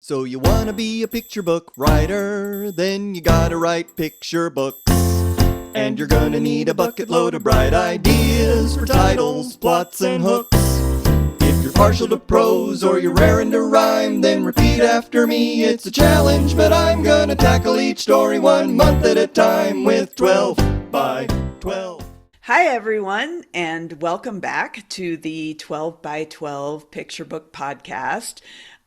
So you wanna be a picture book writer, then you gotta write picture books. And you're gonna need a bucket load of bright ideas for titles, plots, and hooks. If you're partial to prose or you're raring to rhyme, then repeat after me, it's a challenge, but I'm gonna tackle each story 1 month at a time with 12 by 12. Hi, everyone, and welcome back to the 12 by 12 Picture Book Podcast.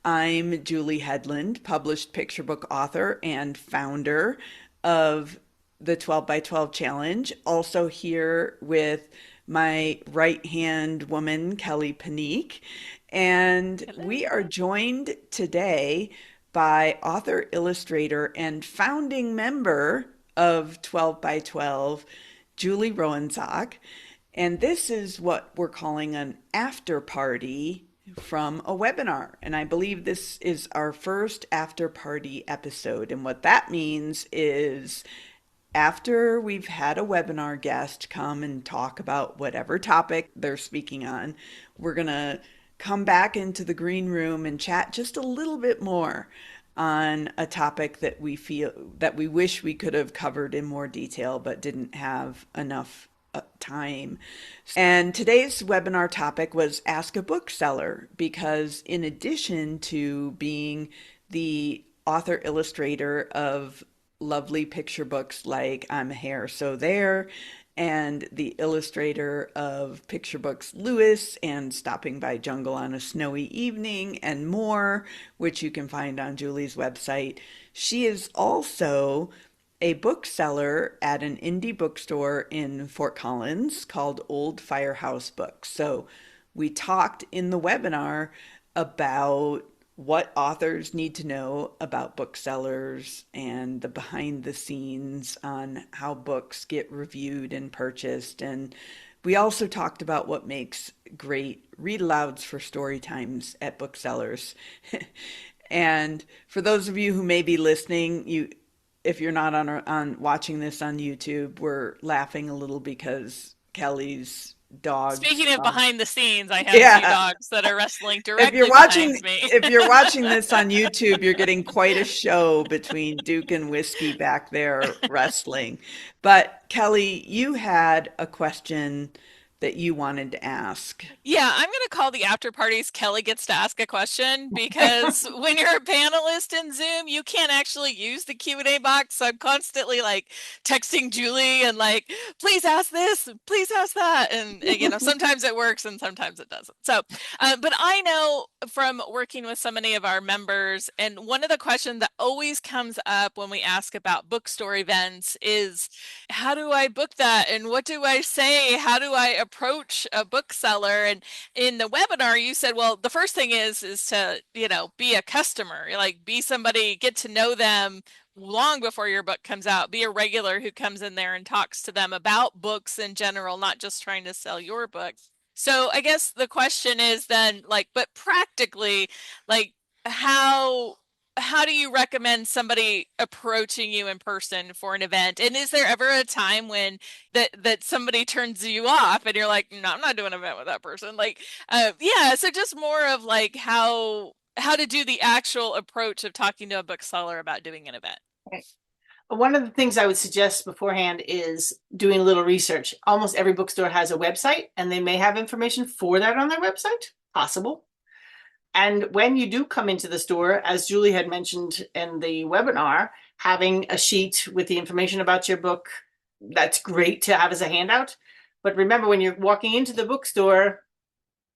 I'm Julie Headland, published picture book author and founder of the 12 by 12 Challenge. Also here with my right-hand woman, Kelly Panique. And we are joined today by author, illustrator, and founding member of 12 by 12, Julie Rowan-Zoch. And this is what we're calling an after party from a webinar. And I believe this is our first after party episode. And what that means is after we've had a webinar guest come and talk about whatever topic they're speaking on, we're going to come back into the green room and chat just a little bit more on a topic that we feel that we wish we could have covered in more detail but didn't have enough time. And today's webinar topic was Ask a Bookseller, because in addition to being the author illustrator of lovely picture books like I'm a Hare, So There, and the illustrator of picture books Lewis and Stopping by Jungle on a Snowy Evening and more, which you can find on Julie's website, she is also a bookseller at an indie bookstore in Fort Collins called Old Firehouse Books. So we talked in the webinar about what authors need to know about booksellers and the behind the scenes on how books get reviewed and purchased. And we also talked about what makes great read alouds for story times at booksellers. And for those of you who may be listening, if you're not on watching this on YouTube, we're laughing a little because Kelly's dogs. Speaking of behind the scenes, I have two dogs that are wrestling directly behind me. If you're watching this on YouTube, you're getting quite a show between Duke and Whiskey back there wrestling. But Kelly, you had a question that you wanted to ask. Yeah, I'm going to call the after parties Kelly gets to ask a question, because when you're a panelist in Zoom, you can't actually use the Q&A box. So I'm constantly like texting Julie and like, please ask this, please ask that. And sometimes it works and sometimes it doesn't. So, but I know from working with so many of our members, and one of the questions that always comes up when we ask about bookstore events is, how do I book that? And what do I say? How do I approach a bookseller? And in the webinar, you said, well, the first thing is to, be a customer, like be somebody, get to know them long before your book comes out, be a regular who comes in there and talks to them about books in general, not just trying to sell your book. So I guess the question is then, like, but practically, like, how do you recommend somebody approaching you in person for an event? And is there ever a time when that somebody turns you off and you're like, no, I'm not doing an event with that person? Like, so just more of like how to do the actual approach of talking to a bookseller about doing an event. Okay. One of the things I would suggest beforehand is doing a little research. Almost every bookstore has a website, and they may have information for that on their website. Possible. And when you do come into the store, as Julie had mentioned in the webinar, having a sheet with the information about your book, that's great to have as a handout. But remember, when you're walking into the bookstore,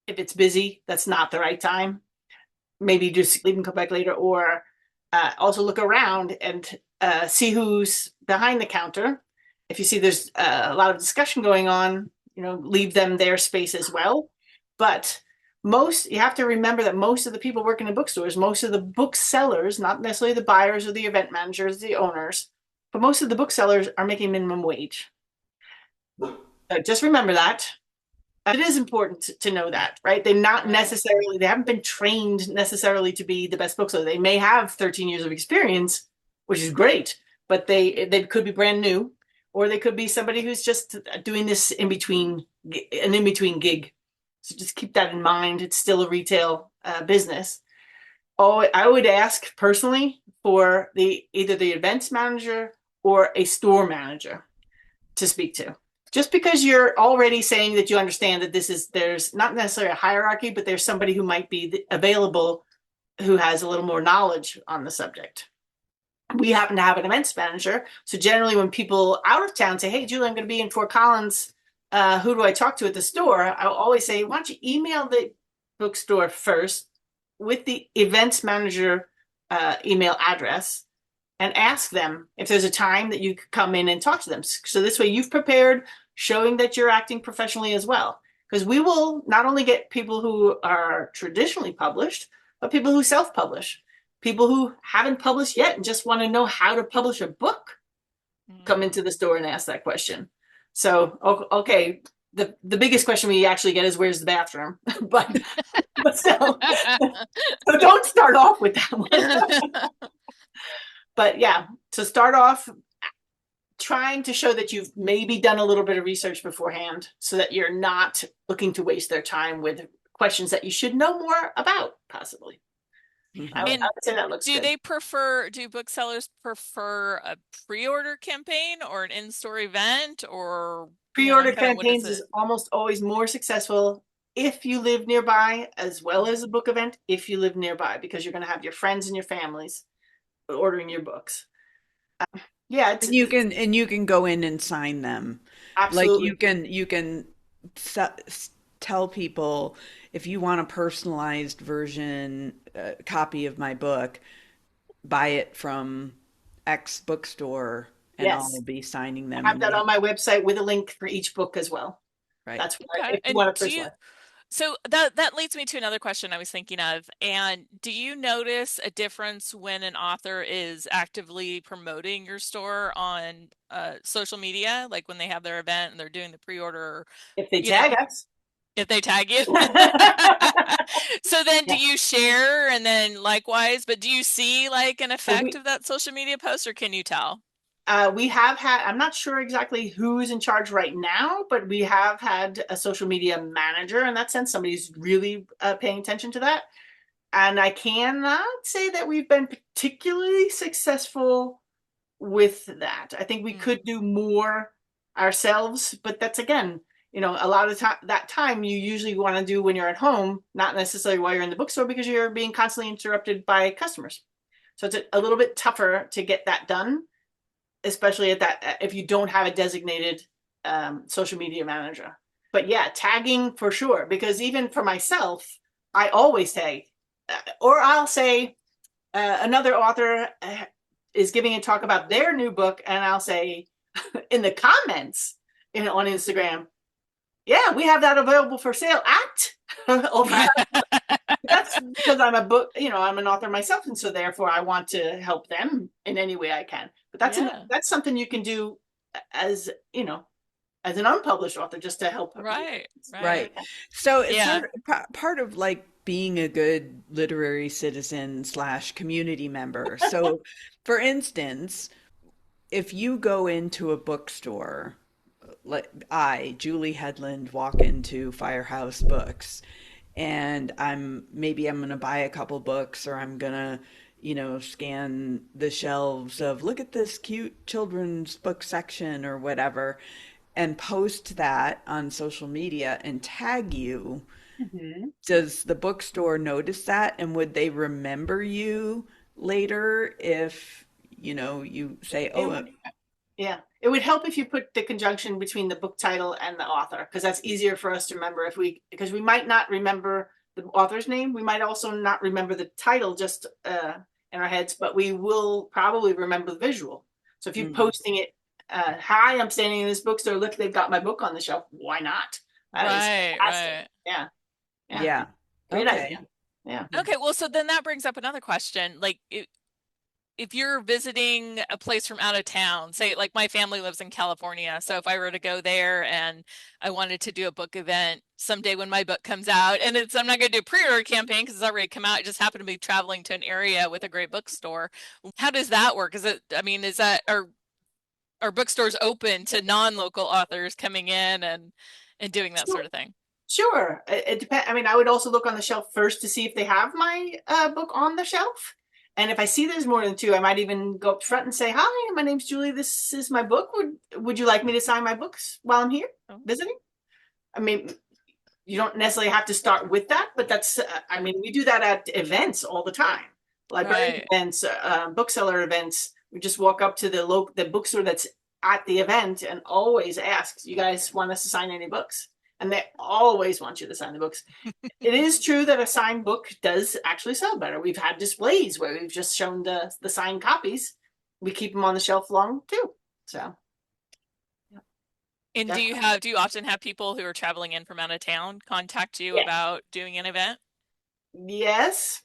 if it's busy, that's not the right time. Maybe just leave and come back later, or also look around and see who's behind the counter. If you see there's a lot of discussion going on, leave them their space as well. But you have to remember that most of the people working in bookstores, most of the booksellers, not necessarily the buyers or the event managers, the owners, but most of the booksellers are making minimum wage. Just remember that. It is important to know that, right? They haven't been trained necessarily to be the best bookseller. They may have 13 years of experience, which is great, but they could be brand new, or they could be somebody who's just doing this an in-between gig. So just keep that in mind. It's still a retail business. Oh, I would ask personally for either the events manager or a store manager to speak to. Just because you're already saying that you understand that there's not necessarily a hierarchy, but there's somebody who might be available who has a little more knowledge on the subject. We happen to have an events manager. So generally when people out of town say, hey, Julie, I'm going to be in Fort Collins. Who do I talk to at the store? I'll always say, why don't you email the bookstore first with the events manager email address and ask them if there's a time that you could come in and talk to them. So this way you've prepared, showing that you're acting professionally as well. Because we will not only get people who are traditionally published, but people who self-publish, people who haven't published yet and just want to know how to publish a book, come into the store and ask that question. So, okay, the biggest question we actually get is where's the bathroom? but so don't start off with that one. But yeah, to start off, trying to show that you've maybe done a little bit of research beforehand so that you're not looking to waste their time with questions that you should know more about, possibly. I would say that looks good. Do booksellers prefer a pre-order campaign or an in-store event, or Pre-order campaigns is almost always more successful if you live nearby, as well as a book event if you live nearby, because you're going to have your friends and your families ordering your books. Yeah, and you can go in and sign them. Absolutely. Like you can tell people, if you want a personalized version copy of my book, buy it from X bookstore, and Yes. I'll be signing them. I have that on my website with a link for each book as well. Right. That's okay. if you want to personalize. So that leads me to another question I was thinking of. And do you notice a difference when an author is actively promoting your store on social media, like when they have their event and they're doing the pre-order? If they tag us. If they tag you. So then do you share and then likewise, but do you see like an effect of that social media post, or can you tell? We have had, I'm not sure exactly who's in charge right now, but we have had a social media manager in that sense. Somebody's really paying attention to that. And I cannot say that we've been particularly successful with that. I think we could do more ourselves, but that's, again, you know, a lot of that time you usually want to do when you're at home, not necessarily while you're in the bookstore, because you're being constantly interrupted by customers. So it's a little bit tougher to get that done, especially at that if you don't have a designated social media manager. But yeah, tagging for sure, because even for myself, I always say, or I'll say another author is giving a talk about their new book, and I'll say in the comments on Instagram, yeah, we have that available for sale at over. That's because I'm I'm an author myself, and so therefore I want to help them in any way I can. But that's something you can do as as an unpublished author, just to help. Right. So it's sort of part of like being a good literary citizen / community member. So for instance, if you go into a bookstore, like Julie Headland, walk into Firehouse Books, and maybe I'm going to buy a couple books, or I'm going to, scan the shelves of, look at this cute children's book section or whatever, and post that on social media and tag you. Does the bookstore notice that, and would they remember you later if, you say, yeah, it would help if you put the conjunction between the book title and the author, because that's easier for us to remember because we might not remember the author's name. We might also not remember the title just in our heads, but we will probably remember the visual. So if you're posting it, hi, I'm standing in this bookstore, look, they've got my book on the shelf. Why not? Right. Yeah. Great idea. Yeah. Okay, well, so then that brings up another question. Like, if you're visiting a place from out of town, say like my family lives in California, so if I were to go there and I wanted to do a book event someday when my book comes out, and I'm not going to do a pre-order campaign because it's already come out, I just happen to be traveling to an area with a great bookstore. How does that work? Are bookstores open to non-local authors coming in and doing that sort of thing? Sure. It depends. I mean, I would also look on the shelf first to see if they have my book on the shelf. And if I see there's more than two, I might even go up front and say, "Hi, my name's Julie. This is my book. Would you like me to sign my books while I'm here Oh, visiting?" I mean, you don't necessarily have to start with that, but that's, I mean, we do that at events all the time. Library right. events, bookseller events. We just walk up to the bookstore that's at the event and always asks, "You guys want us to sign any books?" And they always want you to sign the books. It is true that a signed book does actually sell better. We've had displays where we've just shown the signed copies. We keep them on the shelf long too. So yeah, And definitely. do you often have people who are traveling in from out of town contact you Yeah. about doing an event? Yes.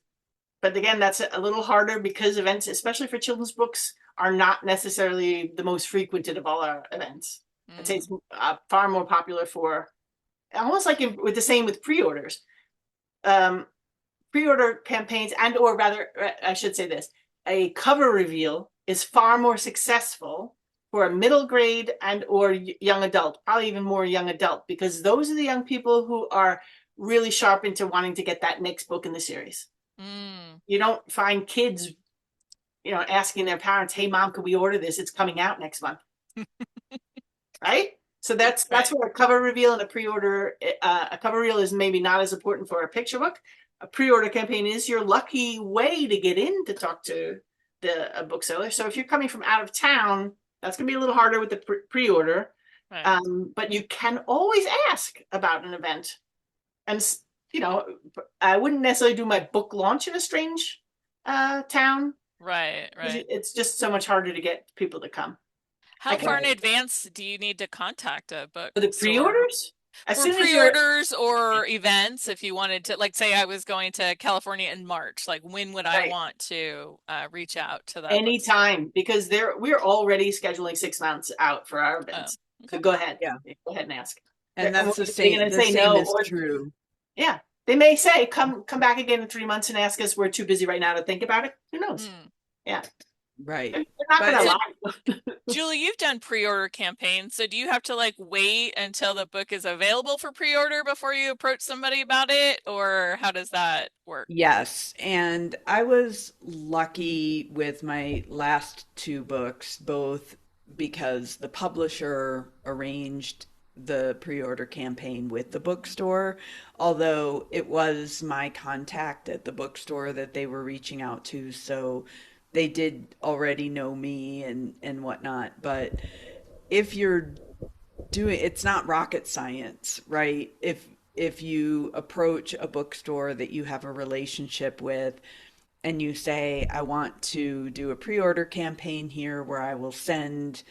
But again, that's a little harder because events, especially for children's books, are not necessarily the most frequented of all our events. I'd say it's Mm, far more popular for almost like with the same with pre-orders. Um, Pre-order campaigns and or rather I should say this, a cover reveal is far more successful for a middle grade and or young adult, probably even more young adult, because those are the young people who are really sharp into wanting to get that next book in the series. mm, You don't find kids, asking their parents, "Hey mom, could we order this? It's coming out next month." Right? So that's right. where a cover reveal and a pre-order, a cover reel is maybe not as important for a picture book. A pre-order campaign is your lucky way to get in to talk to a bookseller. So if you're coming from out of town, that's going to be a little harder with the pre-order. Right. But you can always ask about an event, and you know, I wouldn't necessarily do my book launch in a strange town Right, because right. it's just so much harder to get people to come. I How can far in Right. advance do you need to contact a for the bookstore pre-orders as for soon as you're pre-orders or events if you wanted to, like say I was going to California in March, like when would I right. want to reach out to that bookstore? Anytime, because we're already scheduling 6 months out for our Oh, events. So okay. go ahead. Yeah. Go ahead and ask. And And that's they're gonna the say same no, is or true. yeah. They may say, come back again in 3 months and ask us, we're too busy right now to think about it. Who knows? Hmm. Yeah. Right. They're not But gonna So lie. Julie, you've done pre-order campaigns, so do you have to like wait until the book is available for pre-order before you approach somebody about it, or how does that work? yes, and I was lucky with my last two books, both because the publisher arranged the pre-order campaign with the bookstore, although it was my contact at the bookstore that they were reaching out to, so they did already know me and whatnot. But if you're doing, it's not rocket science, right? If you approach a bookstore that you have a relationship with and you say, I want to do a pre-order campaign here where I will send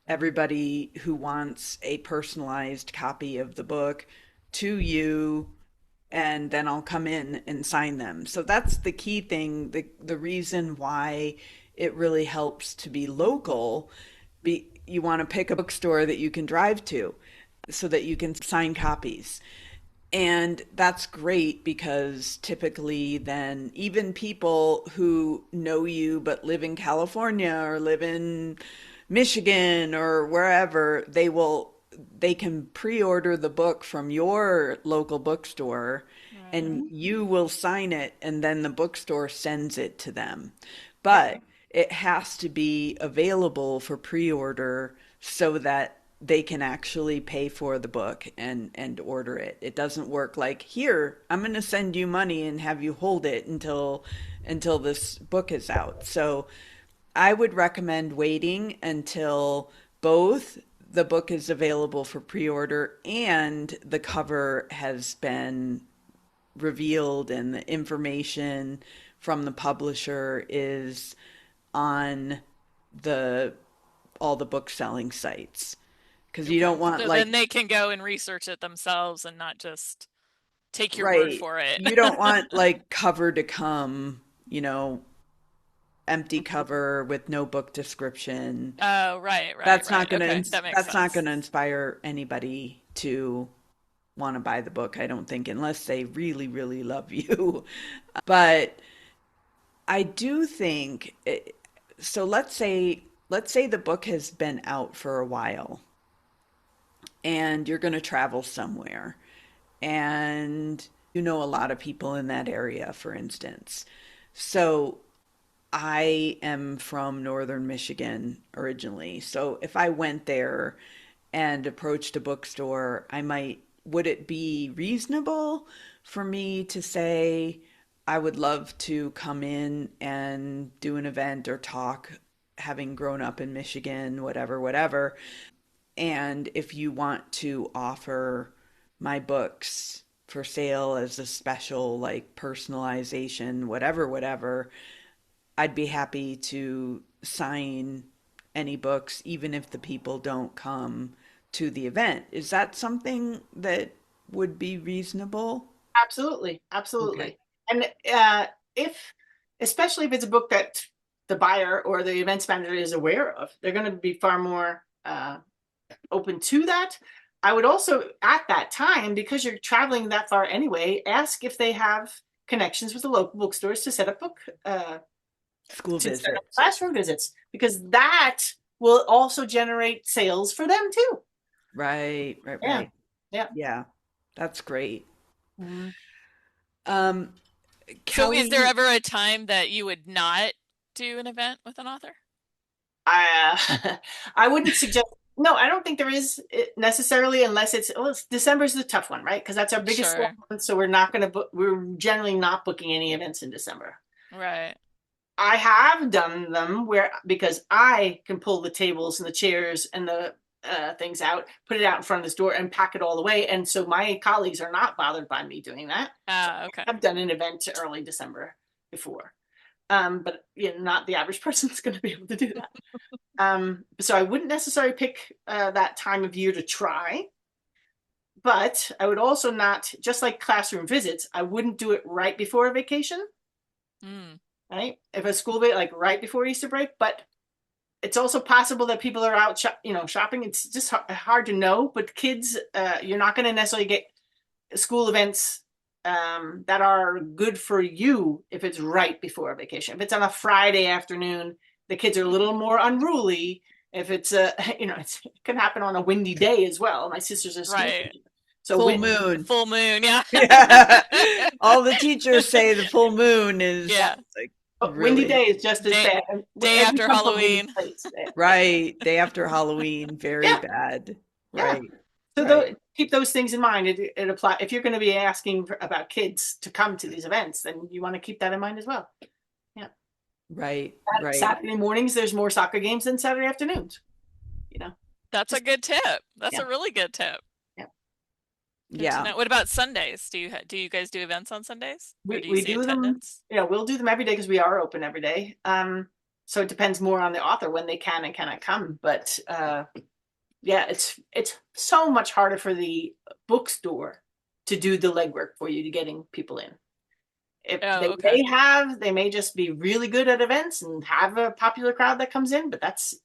everybody who wants a personalized copy of the book to you, and then I'll come in and sign them. So that's the key thing. The reason why it really helps to be local, you want to pick a bookstore that you can drive to so that you can sign copies. And that's great because typically then even people who know you but live in California or live in Michigan or wherever, they can pre-order the book from your local bookstore Right. and you will sign it and then the bookstore sends it to them. Yeah. But it has to be available for pre-order so that they can actually pay for the book and order it. It doesn't work like, here, I'm going to send you money and have you hold it until this book is out. So I would recommend waiting until both the book is available for pre-order and the cover has been revealed and the information from the publisher is on the all the book selling sites, because you Okay. don't want So like, then they can go and research it themselves and not just take your word right, for it. you don't want like cover to come, empty cover with no book description. Oh, right, right, That's not right. going Okay, to that makes that's not sense. going to inspire anybody to want to buy the book, I don't think, unless they really really love you. But I do think so. Let's say the book has been out for a while and you're going to travel somewhere and you know a lot of people in that area, for instance. So I am from northern Michigan originally. So if I went there and approached a bookstore, would it be reasonable for me to say, I would love to come in and do an event or talk, having grown up in Michigan, whatever, whatever. And if you want to offer my books for sale as a special, like personalization, whatever, whatever, I'd be happy to sign any books, even if the people don't come to the event. Is that something that would be reasonable? Absolutely, Okay. absolutely. And if, especially if it's a book that the buyer or the events manager is aware of, they're going to be far more open to that. I would also, at that time, because you're traveling that far anyway, ask if they have connections with the local bookstores to set up School to set up visits. classroom visits, because that will also generate sales for them too. Right, right, Yeah, right. yeah. Yeah, that's great. Mhm. Um, So is there Kelly, ever a time that you would not do an event with an author? I wouldn't suggest. No, I don't think there is necessarily, unless December's the tough one, right? Because that's our biggest sales Sure. month, so we're not going to book. We're generally not booking any events in December. Right. I have done them where, because I can pull the tables and the chairs and the things out, put it out in front of this door, and pack it all the way, and so my colleagues are not bothered by me doing that. So Ah, okay. I've done an event early December before, but not the average person's going to be able to do that. So I wouldn't necessarily pick that time of year to try, but I would also not, just like classroom visits, I wouldn't do it right before a vacation, Mm, right? If a school break, like right before Easter break, but it's also possible that people are out, shopping. It's just hard to know. But kids, you're not going to necessarily get school events that are good for you if it's right before a vacation. If it's on a Friday afternoon, the kids are a little more unruly. If it's it can happen on a windy day as well. My sister's a school right. teacher, so full wind, moon. Full moon, yeah. Yeah. All the teachers say the full moon is yeah, Yeah. like windy really day is just as Day bad. day And we after come from windy Halloween. place. right. Day after Halloween, very Yeah, bad. yeah. Right. So Right. keep those things in mind. It apply if you're going to be asking about kids to come to these events, then you want to keep that in mind as well. Yeah. Right. Right. Saturday mornings, there's more soccer games than Saturday afternoons. You know, That's a just good tip. That's yeah, a really good tip. yeah. Good to Yeah. know. What about Sundays? Do you guys do events on Sundays, or We do you we see do them. attendance? We'll do them every day because we are open every day. So it depends more on the author when they can and cannot come. But yeah, it's so much harder for the bookstore to do the legwork for you to getting people in. If Oh, they okay. they may just be really good at events and have a popular crowd that comes in, but that's,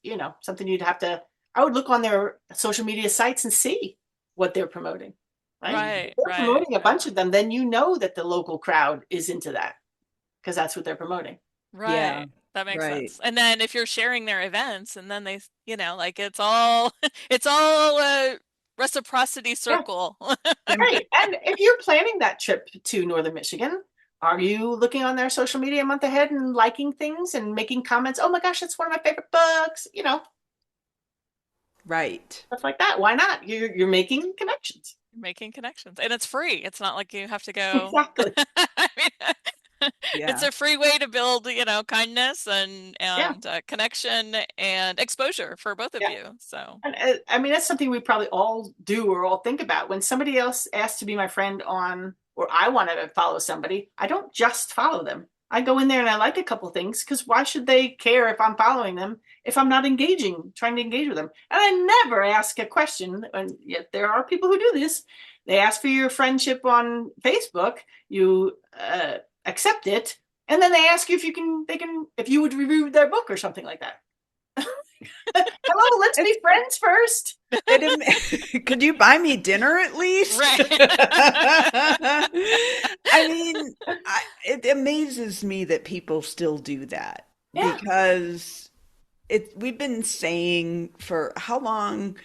something you'd have to, I would look on their social media sites and see what they're promoting, right? If Right, they're right. promoting a bunch of them, then you know that the local crowd is into that because that's what they're promoting. Yeah. Right. That makes Right. sense. And then if you're sharing their events and then like it's all it's all a reciprocity Yeah, circle. right. And if you're planning that trip to Northern Michigan, are you looking on their social media a month ahead and liking things and making comments? Oh my gosh, that's one of my favorite books, Right. stuff like that. Why not? You're making connections. Making connections. And it's free. It's not like you have to go. Exactly. I mean, it's Yeah. a free way to build, kindness Yeah. and connection and exposure for both of Yeah. you. So, And I mean, that's something we probably all do or all think about. When somebody else asks to be my friend or I want to follow somebody, I don't just follow them. I go in there and I like a couple things because why should they care if I'm following them if I'm not trying to engage with them? And I never ask a question, and yet there are people who do this. They ask for your friendship on Facebook, you accept it, and then they ask you if you would review their book or something like that. Hello, let's It's be friends first. could you buy me dinner at least? right. I mean, it amazes me that people still do that Yeah. because we've been saying for how long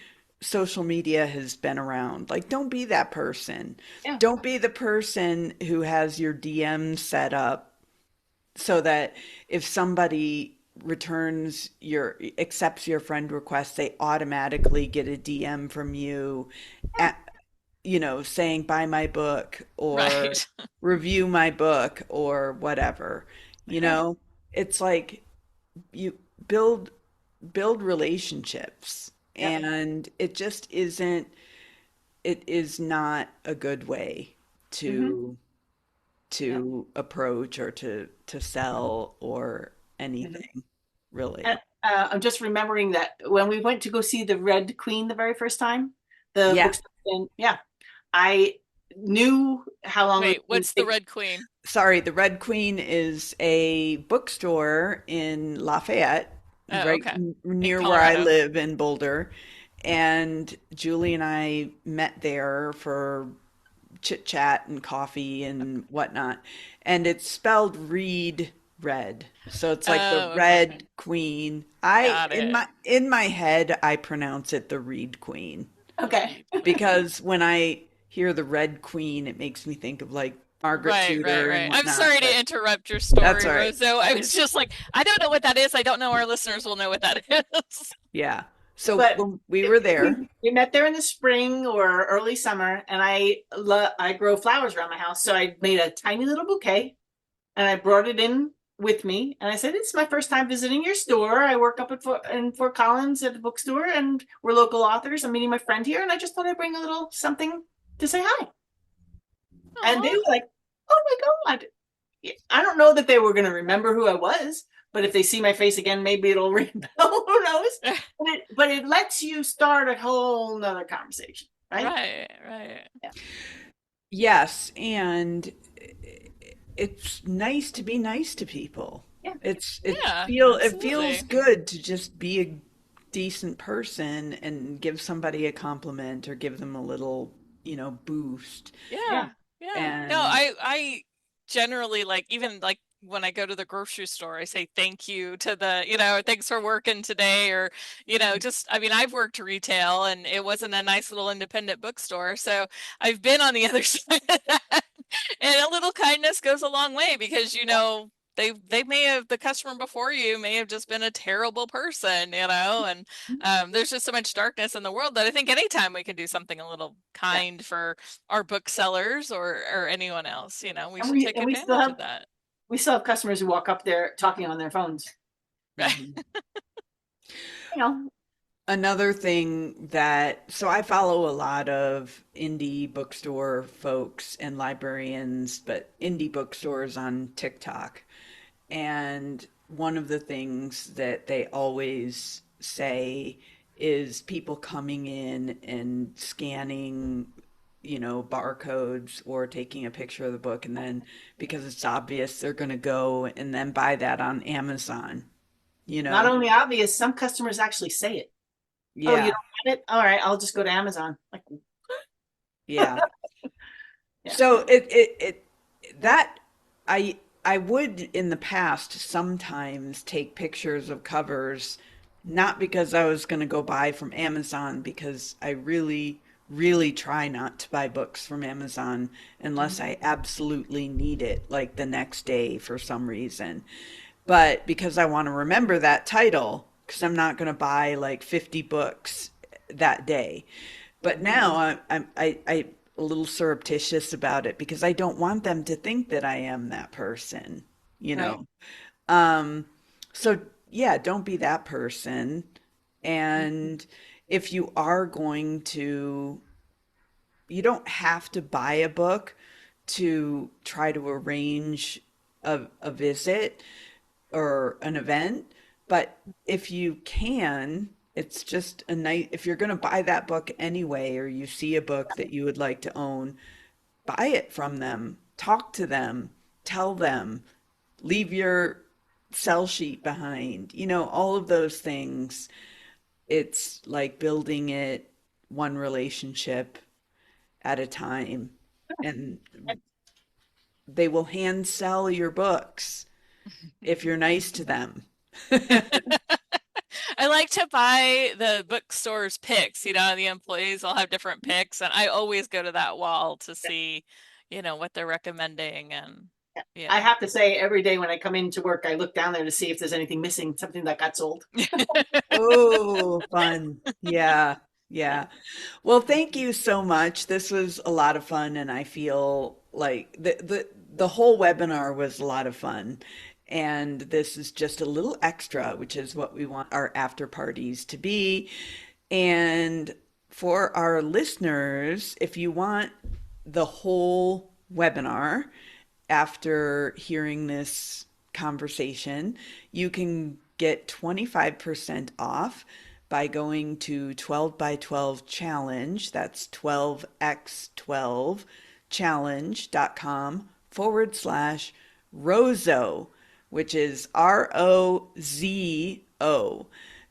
social media has been around. Like, don't be that person. Yeah. Don't be the person who has your DM set up so that if somebody accepts your friend request, they automatically get a DM from you, at, saying buy my book or Right. review my book or whatever. You Yeah. know, it's like you build build relationships, Yeah. and it is not a good way Mm-hmm. to Yeah. approach or to sell or Mhm. anything, And really. I'm just remembering that when we went to go see the Red Queen the very first time, the Yeah. bookstore, yeah, I knew how long it was Wait, going to what's the take. Red Queen? Sorry, the Red Queen is a bookstore in Lafayette, Oh, right okay. In near where I Colorado. live in Boulder. And Julie and I met there for chit chat and coffee and whatnot. And it's spelled Reed Red. So it's like the Oh, okay. Red Queen. I Got it. in my head I pronounce it the Reed Queen The Okay. Reed Queen. because when I hear the Red Queen, it makes me think of like Margaret Right, right, Tudor and right. I'm whatnot. sorry But to interrupt your that's story, all right. Roso. I was just like, I don't know what that is. I don't know our listeners will know what that is. Yeah. So But when we were there. we met there in the spring or early summer, and I grow flowers around my house, so I made a tiny little bouquet and I brought it in with me. And I said, "It's my first time visiting your store. I work up in Fort Collins at the bookstore, and we're local authors. I'm meeting my friend here, and I just thought I'd bring a little something to say hi." And they Aw. were like, "Oh my god!" I don't know that they were going to remember who I was, but if they see my face again, maybe it'll ring a bell. Who knows? But it lets you start a whole nother conversation, right? Right, right. Yeah. Yes, and it's nice to be nice to people. Yeah. Yeah, It feels absolutely. good to just be a decent person and give somebody a compliment or give them a little, boost. Yeah, Yeah. yeah. No, And I generally like even like when I go to the grocery store, I say thank you to the, thanks for working today or, just I mean, I've worked retail and it wasn't a nice little independent bookstore. So I've been on the other side of that. And a little kindness goes a long way because, they may have the customer before you may have just been a terrible person, and there's just so much darkness in the world that I think anytime we can do something a little Yeah. kind for our booksellers or anyone else, we And should we take and we still advantage have of that. we still have customers who walk up there talking on their phones. mhm. You know, Another thing so I follow a lot of indie bookstore folks and librarians, but indie bookstores on TikTok. And one of the things that they always say is people coming in and scanning, barcodes or taking a picture of the book. And then because it's obvious, they're going to go and then buy that on Amazon, you not know? only obvious, some customers actually say it. "Oh, you Yeah. don't have it? All right, I'll just go to Amazon." Like, Yeah. yeah. So that I would in the past sometimes take pictures of covers, not because I was going to go buy from Amazon, because I really, really try not to buy books from Amazon unless I absolutely need it, like the next day for some reason. But because I want to remember that title, because I'm not going to buy like 50 books that day. But now I a little surreptitious about it because I don't want them to think that I am that person, you Right. know. Um, so yeah, don't be that person. And if you are going to, you don't have to buy a book to try to arrange a visit or an event. But if you can, it's just a nice, if you're going to buy that book anyway, or you see a book that you would like to own, buy it from them, talk to them, tell them, leave your sell sheet behind, all of those things. It's like building it one relationship at a time. And they will hand sell your books if you're nice to them. I like to buy the bookstore's picks, the employees all have different picks, and I always go to that wall to see, what they're recommending. And I have to say, every day when I come into work, I look down there to see if there's anything missing, something that got sold. Oh, fun. Yeah. Yeah. Well, thank you so much. This was a lot of fun, and I feel like the whole webinar was a lot of fun. And this is just a little extra, which is what we want our after parties to be. And for our listeners, if you want the whole webinar after hearing this conversation, you can get 25% off by going to 12 by 12 challenge. That's 12x12 challenge.com/Rozo, which is ROZO,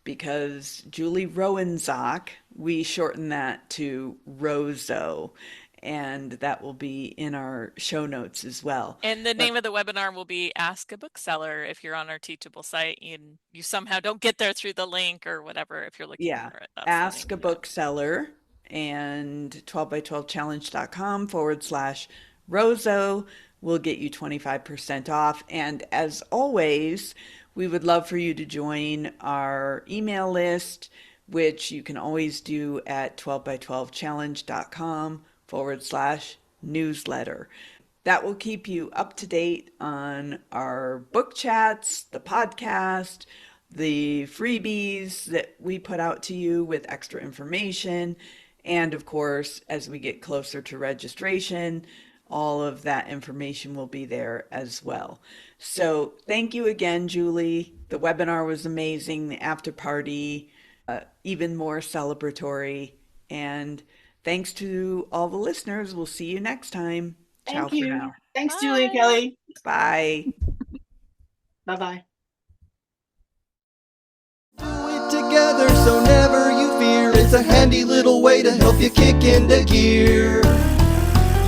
because Julie Rowan-Zoch, we shorten that to Rozo, and that will be in our show notes as well. And the name of the webinar will be Ask a Bookseller. If you're on our Teachable site and you somehow don't get there through the link or whatever, if you're looking for it. Ask a Bookseller, and 12 by 12 challenge.com/Rozo will get you 25% off. And as always, we would love for you to join our email list, which you can always do at 12 by 12 challenge.com/newsletter. That will keep you up to date on our book chats, the podcast, the freebies that we put out to you with extra information. And of course, as we get closer to registration, all of that information will be there as well. So thank you again, Julie. The webinar was amazing. The after party, even more celebratory. And thanks to all the listeners. We'll see you next time. Ciao Thank you. for now. Thanks, Bye. Julie and Kelly. Bye. Bye-bye. Do it together so never you fear. It's a handy little way to help you kick into gear.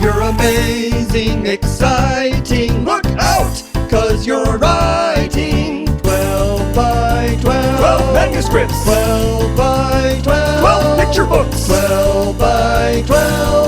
You're amazing, exciting. Look out, 'cause you're writing 12 by 12. 12 manuscripts. 12 by 12. 12 picture books. 12 by 12.